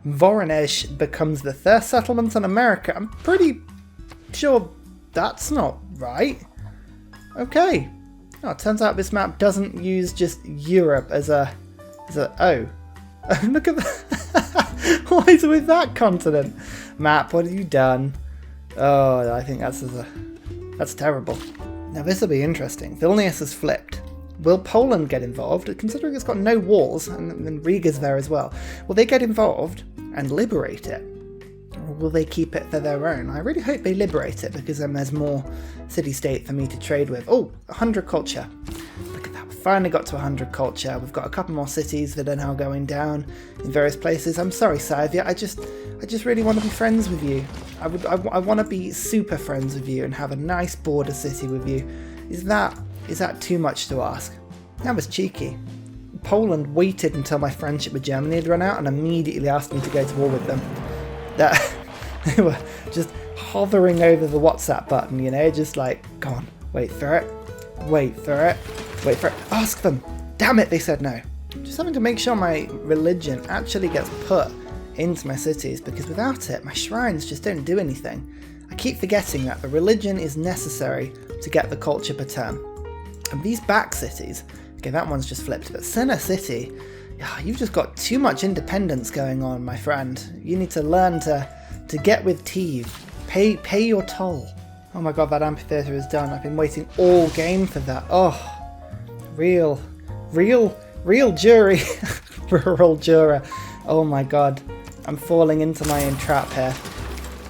Voronezh becomes the first settlement in America. I'm pretty sure that's not right. Okay. Oh, it turns out this map doesn't use just Europe as a oh. Look at that. What is with that continent? Map, what have you done? Oh, I think that's terrible. Now this will be interesting. Vilnius is flipped. Will Poland get involved? Considering it's got no walls, and Riga's there as well. Will they get involved and liberate it? Or will they keep it for their own? I really hope they liberate it, because then there's more city-state for me to trade with. Oh, 100 culture. Look at that, we finally got to 100 culture. We've got a couple more cities that are now going down in various places. I'm sorry, Scythia, I just really want to be friends with you. I want to be super friends with you and have a nice border city with you. Is that too much to ask? That was cheeky. Poland waited until my friendship with Germany had run out and immediately asked me to go to war with them. They were just hovering over the WhatsApp button, you know, just like, go on, wait for it, wait for it, wait for it, ask them. Damn it, they said no. Just having to make sure my religion actually gets put into my cities, because without it, my shrines just don't do anything. I keep forgetting that the religion is necessary to get the culture per turn. And these back cities, okay, that one's just flipped, but Center City, you've just got too much independence going on, my friend. You need to learn to get with Teve. Pay your toll. Oh my god, that amphitheatre is done. I've been waiting all game for that. Oh, real jury. Rural juror. Oh my god. I'm falling into my own trap here.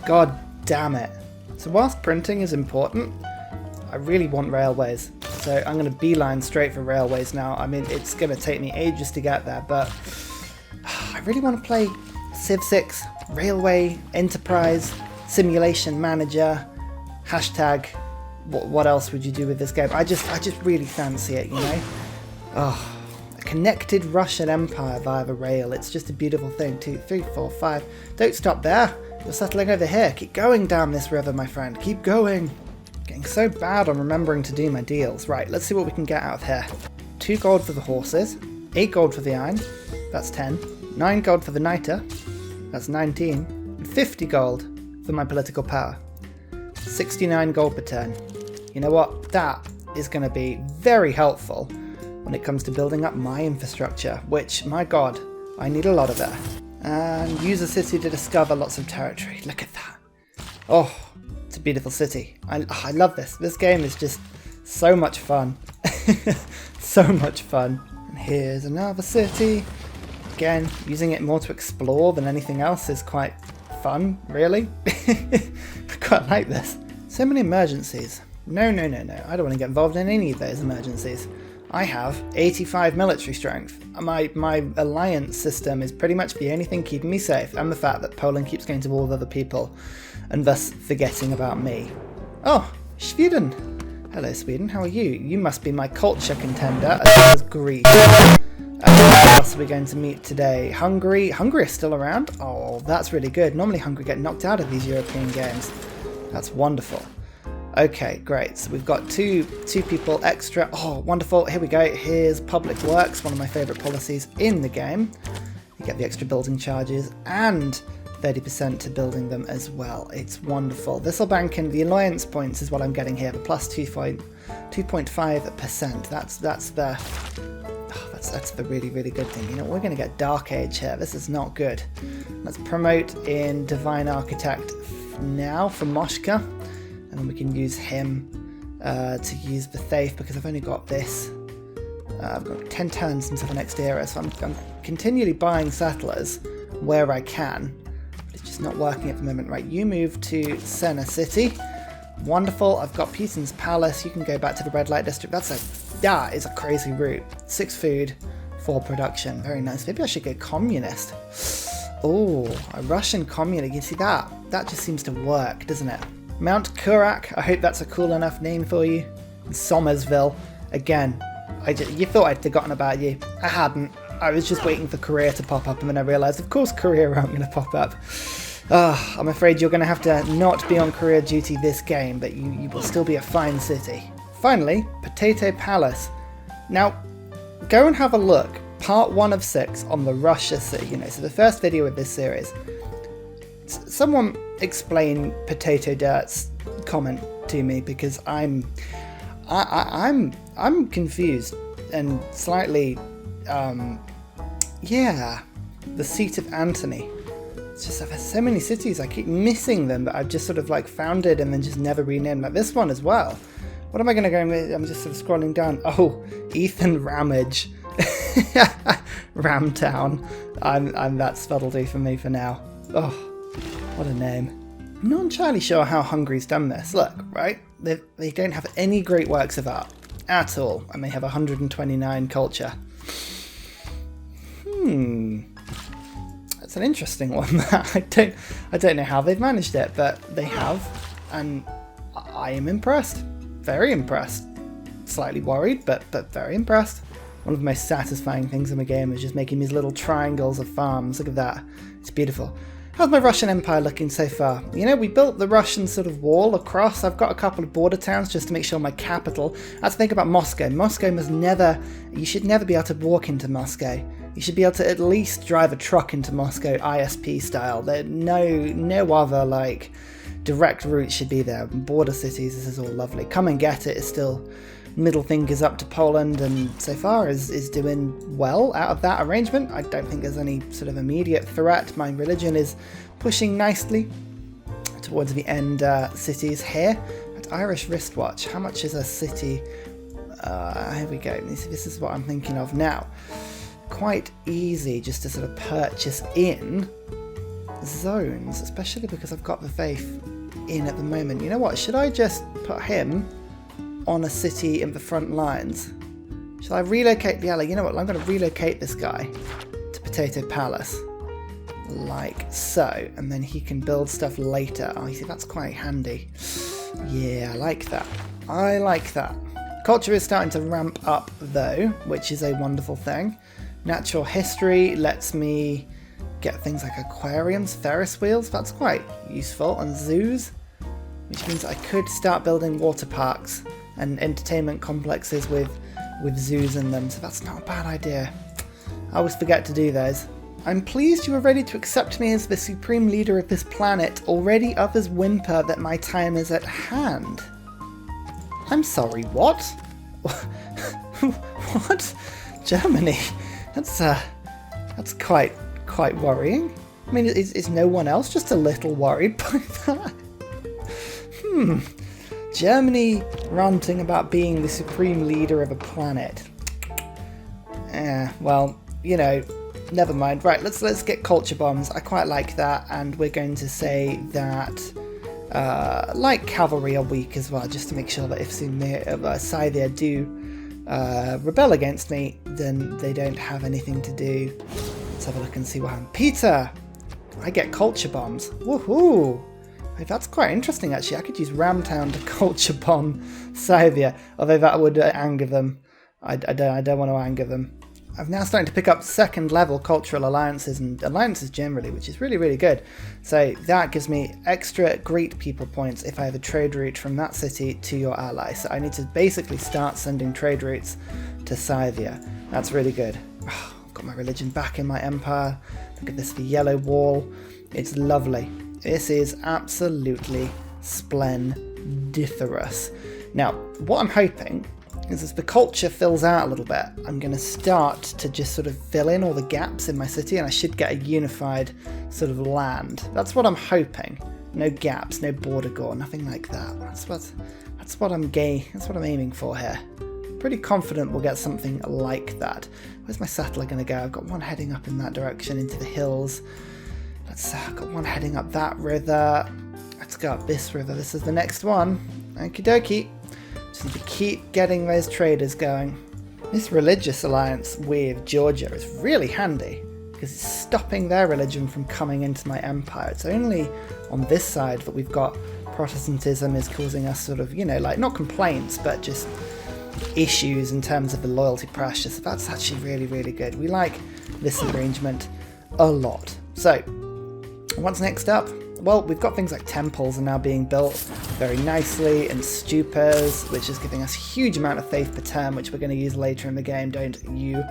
God damn it. So whilst printing is important, I really want railways. So I'm going to beeline straight for railways now. I mean, it's going to take me ages to get there, but I really want to play Civ 6, Railway, Enterprise, Simulation Manager, hashtag, what else would you do with this game? I just really fancy it, you know? Oh, a connected Russian Empire via the rail. It's just a beautiful thing. 2, 3, 4, 5. Don't stop there. You're settling over here. Keep going down this river, my friend. Keep going. Getting so bad on remembering to do my deals. Right, let's see what we can get out of here. 2 gold for the horses, 8 gold for the iron, that's 10, 9 gold for the niter, that's 19, and 50 gold for my political power. 69 gold per turn. You know what? That is going to be very helpful when it comes to building up my infrastructure, which, my god, I need a lot of it. And use a city to discover lots of territory. Look at that. Oh, it's a beautiful city. I love this. This game is just so much fun. So much fun. And here's another city. Again, using it more to explore than anything else is quite fun, really. I quite like this. So many emergencies. No. I don't want to get involved in any of those emergencies. I have 85 military strength. My alliance system is pretty much the only thing keeping me safe, and the fact that Poland keeps going to war with other people, and thus forgetting about me. Oh, Sweden. Hello, Sweden. How are you? You must be my culture contender, as well as Greece. What else are we going to meet today? Hungary. Hungary is still around? Oh, that's really good. Normally Hungary get knocked out of these European games. That's wonderful. Okay, great. So we've got two people extra. Oh, wonderful. Here we go. Here's Public Works, one of my favourite policies in the game. You get the extra building charges and 30% to building them as well. It's wonderful. This will bank in the alliance points is what I'm getting here, the plus 2.5%. That's the really good thing. You know, we're going to get Dark Age here. This is not good. Let's promote in Divine Architect now for Moshka. And then we can use him to use the Thafe, because I've only got this. I've got 10 turns until the next era, so I'm continually buying settlers where I can. But it's just not working at the moment. Right, you move to Senna City. Wonderful. I've got Putin's Palace. You can go back to the Red Light District. That is a crazy route. 6 food, 4 production. Very nice. Maybe I should go communist. Oh, a Russian communist. You see that? That just seems to work, doesn't it? Mount Kurak, I hope that's a cool enough name for you. Somersville, again, you thought I'd forgotten about you. I hadn't. I was just waiting for Korea to pop up, and then I realised, of course, Korea aren't going to pop up. I'm afraid you're going to have to not be on career duty this game, but you will still be a fine city. Finally, Potato Palace. Now, go and have a look part 1 of 6 on the Russia Sea. You know, so the first video of this series. Someone explain Potato Dirt's comment to me, because I'm confused and slightly, yeah, the seat of Antony. It's just, I've had so many cities, I keep missing them, but I've just sort of like founded and then just never renamed, like this one as well. What am I going to go with? I'm just sort of scrolling down. Oh, Ethan Ramage. Ramtown. I'm that's that'll do for me for now. Oh, what a name. I'm not entirely sure how Hungary's done this. Look, right? They don't have any great works of art at all, and they have 129 culture. That's an interesting one. I don't know how they've managed it, but they have, and I am impressed. Very impressed. Slightly worried, but very impressed. One of the most satisfying things in the game is just making these little triangles of farms. Look at that. It's beautiful. How's my Russian Empire looking so far? You know, we built the Russian sort of wall across. I've got a couple of border towns just to make sure my capital. I have to think about Moscow. Moscow must never... You should never be able to walk into Moscow. You should be able to at least drive a truck into Moscow, ISP style. There no other, like, direct route should be there. Border cities, this is all lovely. Come and Get It is still... Middle fingers up to Poland, and so far is doing well out of that arrangement. I don't think there's any sort of immediate threat. My religion is pushing nicely towards the end cities here. At Irish wristwatch, how much is a city? Here we go. This is what I'm thinking of now. Quite easy just to sort of purchase in zones, especially because I've got the faith in at the moment. You know what? Should I just put him on a city in the front lines? Shall I relocate the ally? You know what, I'm going to relocate this guy to Potato Palace, like so, and then he can build stuff later. Oh, you see, that's quite handy. Yeah, I like that. I like that. Culture is starting to ramp up though, which is a wonderful thing. Natural history lets me get things like aquariums, Ferris wheels, that's quite useful, and zoos, which means I could start building water parks and entertainment complexes with zoos in them, so that's not a bad idea. I always forget to do those. I'm pleased you are ready to accept me as the supreme leader of this planet. Already others whimper that my time is at hand. I'm sorry, what? What? Germany? That's quite worrying. I mean, is no one else just a little worried by that? Germany ranting about being the supreme leader of a planet. Well, you know, never mind. Right, let's get culture bombs. I quite like that, and we're going to say that light cavalry are weak as well, just to make sure that if Scythia do rebel against me, then they don't have anything to do. Let's have a look and see what happens. Peter! I get culture bombs. Woohoo! That's quite interesting, actually. I could use Ramtown to culture bomb Scythia, although that would anger them. I don't want to anger them. I'm now starting to pick up second level cultural alliances and alliances generally, which is really, really good. So that gives me extra great people points if I have a trade route from that city to your ally. So I need to basically start sending trade routes to Scythia. That's really good. Oh, I've got my religion back in my empire. Look at this, the yellow wall. It's lovely. This is absolutely splendiferous. Now, what I'm hoping is as the culture fills out a little bit, I'm going to start to just sort of fill in all the gaps in my city, and I should get a unified sort of land. That's what I'm hoping. No gaps, no border gore, nothing like that. That's what I'm aiming for here. Pretty confident we'll get something like that. Where's my settler going to go? I've got one heading up in that direction into the hills. I've got one heading up that river. Let's go up this river. This is the next one. Okie dokie. Just need to keep getting those traders going. This religious alliance with Georgia is really handy because it's stopping their religion from coming into my empire. It's only on this side that we've got Protestantism is causing us sort of, you know, like not complaints, but just issues in terms of the loyalty pressure. So that's actually really, really good. We like this arrangement a lot. So, what's next up? Well, we've got things like temples are now being built very nicely, and stupas, which is giving us a huge amount of faith per turn, which we're going to use later in the game, don't you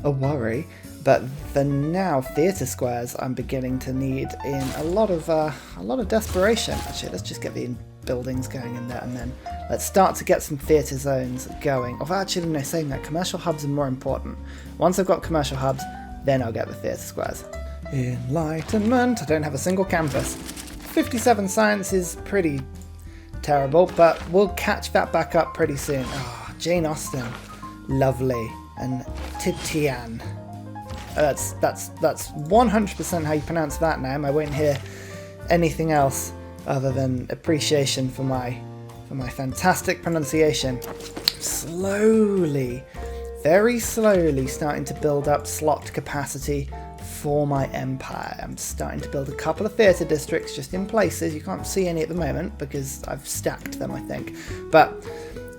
worry. But for now, theatre squares I'm beginning to need in a lot of desperation. Actually, let's just get the buildings going in there, and then let's start to get some theatre zones going. Although actually, no, saying that, commercial hubs are more important. Once I've got commercial hubs, then I'll get the theatre squares. Enlightenment! I don't have a single campus. 57 science is pretty terrible, but we'll catch that back up pretty soon. Oh, Jane Austen. Lovely. And Titian. That's 100% how you pronounce that name. I won't hear anything else other than appreciation for my fantastic pronunciation. Slowly, very slowly starting to build up slot capacity for my empire. I'm starting to build a couple of theatre districts just in places. You can't see any at the moment because I've stacked them, I think. But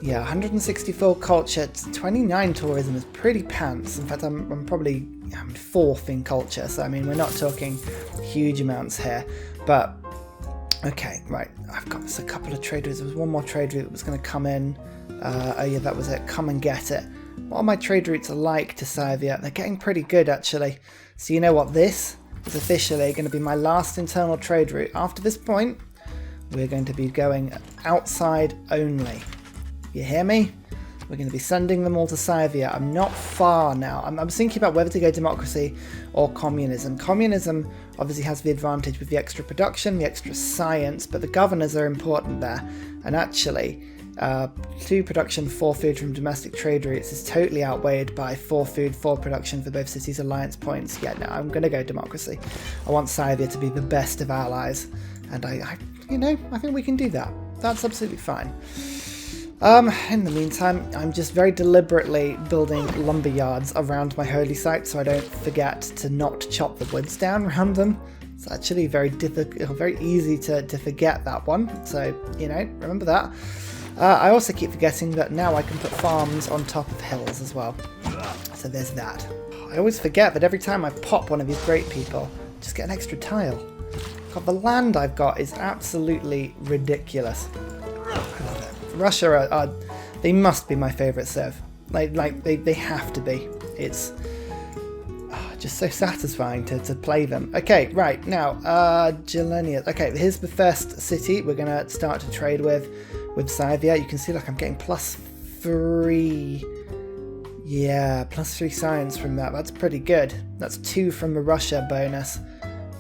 yeah, 164 culture, 29 tourism is pretty pants. In fact, I'm probably fourth in culture, so I mean, we're not talking huge amounts here. But okay, right, I've got a couple of trade routes. There was one more trade route that was going to come in. Oh yeah, that was it. Come and get it. What are my trade routes like to Scythia? They're getting pretty good, actually. So you know what? This is officially going to be my last internal trade route. After this point, we're going to be going outside only. You hear me? We're going to be sending them all to Scythia. I'm not far now. I'm thinking about whether to go democracy or communism. Communism obviously has the advantage with the extra production, the extra science, but the governors are important there. And actually, 2 production, 4 food from domestic trade routes is totally outweighed by 4 food, 4 production for both cities' alliance points. Yeah, no, I'm going to go democracy. I want Scythia to be the best of allies. And I think we can do that. That's absolutely fine. In the meantime, I'm just very deliberately building lumber yards around my holy site so I don't forget to not chop the woods down around them. It's actually very difficult, very easy to forget that one. So, remember that. I also keep forgetting that now I can put farms on top of hills as well. So there's that. I always forget that every time I pop one of these great people, I just get an extra tile. God, the land I've got is absolutely ridiculous. I love it. Russia they must be my favourite civ. They have to be. It's just so satisfying to play them. Okay, right, now, Gelenia. Okay, here's the first city we're going to start to trade with Scythia. You can see, I'm getting +3. Yeah, +3 science from that. That's pretty good. That's 2 from the Russia bonus.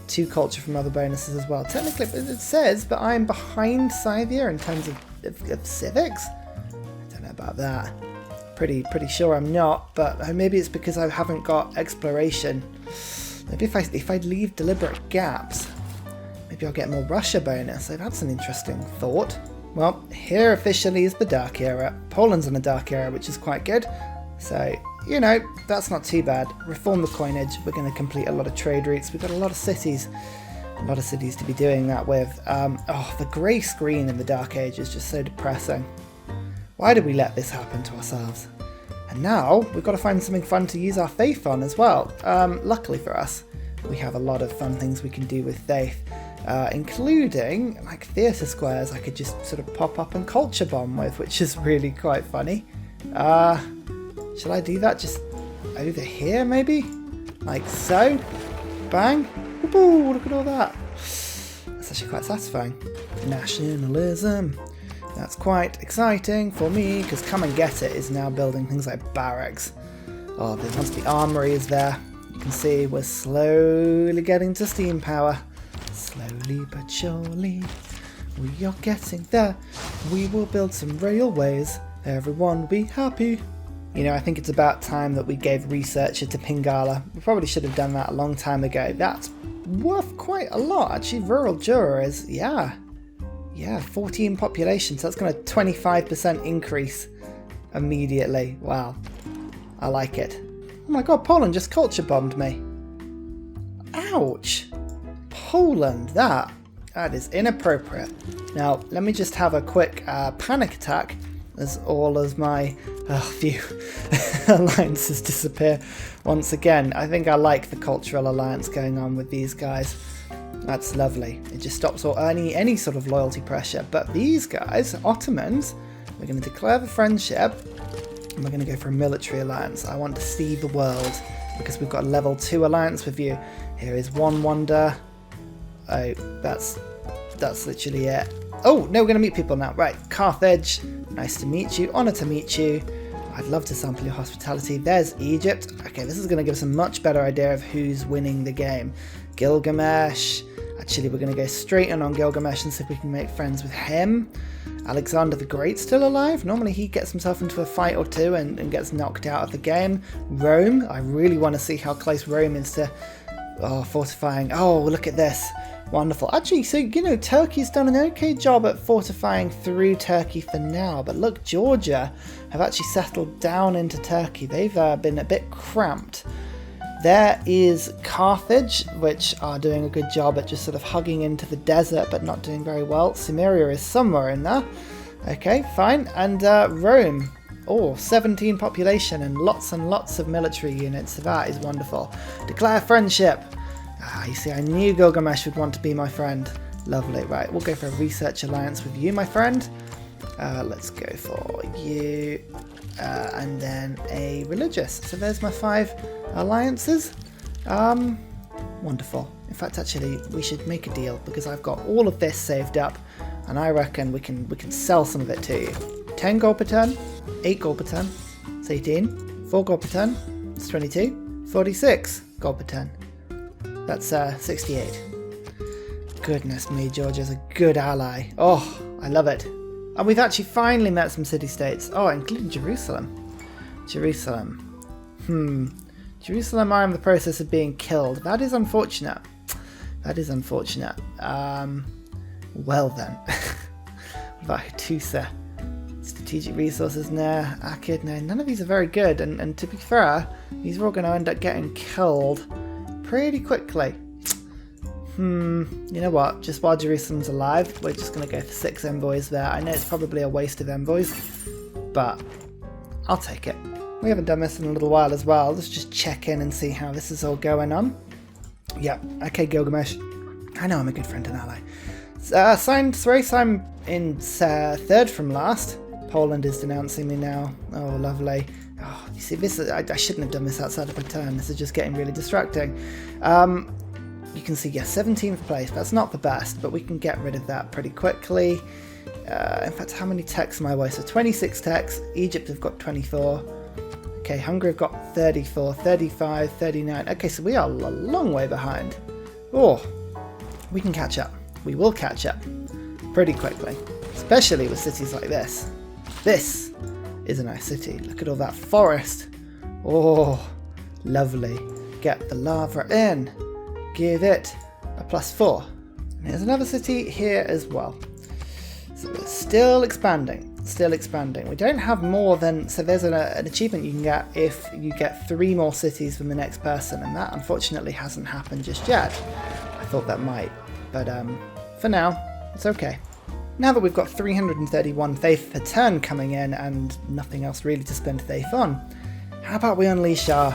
2 culture from other bonuses as well. Technically, it says that I'm behind Scythia in terms of civics. I don't know about that. Pretty sure I'm not, but maybe it's because I haven't got exploration. Maybe if I leave deliberate gaps, maybe I'll get more Russia bonus. So that's an interesting thought. Well, here officially is the Dark Era. Poland's in the Dark Era, which is quite good. So, that's not too bad. Reform the coinage. We're going to complete a lot of trade routes. We've got a lot of cities. A lot of cities to be doing that with. The grey screen in the Dark Age is just so depressing. Why did we let this happen to ourselves? And now we've got to find something fun to use our faith on as well. Luckily for us, we have a lot of fun things we can do with faith, including theatre squares I could just sort of pop up and culture bomb with, which is really quite funny. Shall I do that just over here maybe? Like so? Bang! Ooh, look at all that. That's actually quite satisfying. Nationalism. That's quite exciting for me, because Come and Get It is now building things like barracks. Oh, once the armory is there, you can see we're slowly getting to steam power. Slowly but surely, we are getting there. We will build some railways. Everyone will be happy. I think it's about time that we gave researcher to Pingala. We probably should have done that a long time ago. That's worth quite a lot. Actually, rural Jura is, yeah, 40 in population, so that's going to 25% increase immediately. Wow, I like it. Oh my god, Poland just culture bombed me. Ouch. Poland, that is inappropriate. Now, let me just have a quick panic attack as all of my few alliances disappear once again. I think I like the cultural alliance going on with these guys. That's lovely. It just stops any sort of loyalty pressure. But these guys, Ottomans, we're going to declare the friendship, and we're going to go for a military alliance. I want to see the world, because we've got a level 2 alliance with you. Here is one wonder. Oh, that's literally it. Oh, no, we're going to meet people now. Right, Carthage, nice to meet you. Honour to meet you. I'd love to sample your hospitality. There's Egypt. Okay, this is going to give us a much better idea of who's winning the game. Gilgamesh. Actually, we're going to go straight in on Gilgamesh and see if we can make friends with him. Alexander the Great still alive? Normally he gets himself into a fight or two and gets knocked out of the game. Rome. I really want to see how close Rome is to fortifying. Oh, look at this. Wonderful. Actually, so, you know, Turkey's done an okay job at fortifying through Turkey for now. But look, Georgia have actually settled down into Turkey. They've been a bit cramped. There is Carthage, which are doing a good job at just sort of hugging into the desert, but not doing very well. Sumeria is somewhere in there. Okay, fine. And Rome. Oh, 17 population and lots of military units. That is wonderful. Declare friendship. You see, I knew Gilgamesh would want to be my friend. Lovely. Right, we'll go for a research alliance with you, my friend. Let's go for you. And then a religious. So there's my 5 alliances. Wonderful. In fact, actually, we should make a deal, because I've got all of this saved up, and I reckon we can sell some of it to you. 10 gold per turn, 8 gold per turn, it's 18, 4 gold per turn, it's 22, 46 gold per turn. That's 68. Goodness me, Georgia's a good ally. Oh, I love it. And we've actually finally met some city-states. Oh, including Jerusalem. Jerusalem. Jerusalem are in the process of being killed. That is unfortunate. That is unfortunate. Well then. What about Hattusa? Strategic resources, nah. Akkad, no. None of these are very good. And to be fair, these are all going to end up getting killed pretty quickly. You know what? Just while Jerusalem's alive, we're just going to go for 6 envoys there. I know it's probably a waste of envoys, but I'll take it. We haven't done this in a little while as well. Let's just check in and see how this is all going on. Yep. Okay, Gilgamesh. I know I'm a good friend and ally. Signed race, I'm in 3rd from last. Poland is denouncing me now. Oh, lovely. Oh, you see, this is, I shouldn't have done this outside of my turn. This is just getting really distracting. You can see, yeah, 17th place. That's not the best, but we can get rid of that pretty quickly. In fact, how many techs am I away? So 26 techs. Egypt have got 24. Okay, Hungary have got 34, 35, 39. Okay, so we are a long way behind. Oh, we can catch up. We will catch up pretty quickly, especially with cities like this. This is a nice city. Look at all that forest. Oh, lovely. Get the lava in. Give it a +4. And there's another city here as well. So we're still expanding. Still expanding. We don't have more than... So there's an achievement you can get if you get 3 more cities from the next person. And that unfortunately hasn't happened just yet. I thought that might. But for now, it's okay. Now that we've got 331 faith per turn coming in and nothing else really to spend faith on, how about we unleash our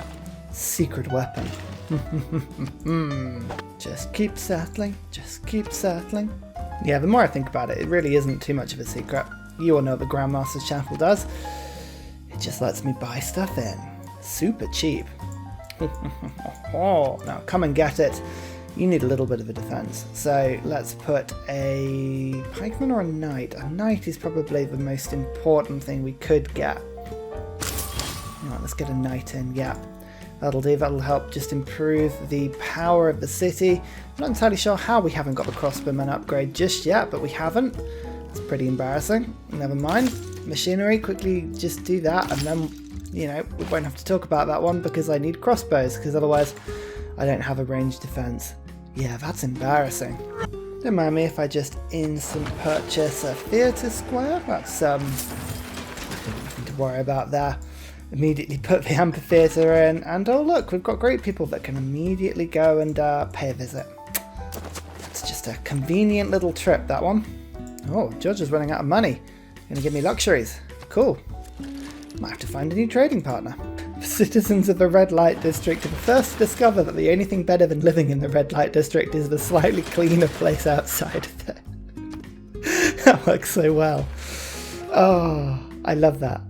secret weapon? Just keep settling, just keep settling. Yeah, the more I think about it, it really isn't too much of a secret. You all know the Grandmaster's Chapel does. It just lets me buy stuff in. Super cheap. Now come and get it. You need a little bit of a defense. So let's put a pikeman or a knight. A knight is probably the most important thing we could get. Alright, let's get a knight in, yeah. That'll do, that'll help just improve the power of the city. I'm not entirely sure how we haven't got the crossbowman upgrade just yet, but we haven't. It's pretty embarrassing. Never mind. Machinery, quickly just do that, and then, you know, we won't have to talk about that one because I need crossbows, because otherwise I don't have a ranged defense. Yeah, that's embarrassing. Don't mind me if I just instant purchase a theatre square. That's nothing to worry about there. Immediately put the amphitheatre in, and oh look, we've got great people that can immediately go and pay a visit. It's just a convenient little trip, that one. Oh, George is running out of money. Gonna give me luxuries. Cool. Might have to find a new trading partner. Citizens of the red light district are the first to discover that the only thing better than living in the red light district is the slightly cleaner place outside of there. That works so well. Oh, I love that.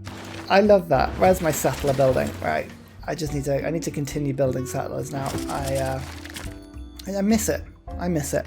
I love that. Where's my settler building? Right. I need to continue building settlers now. I miss it. I miss it.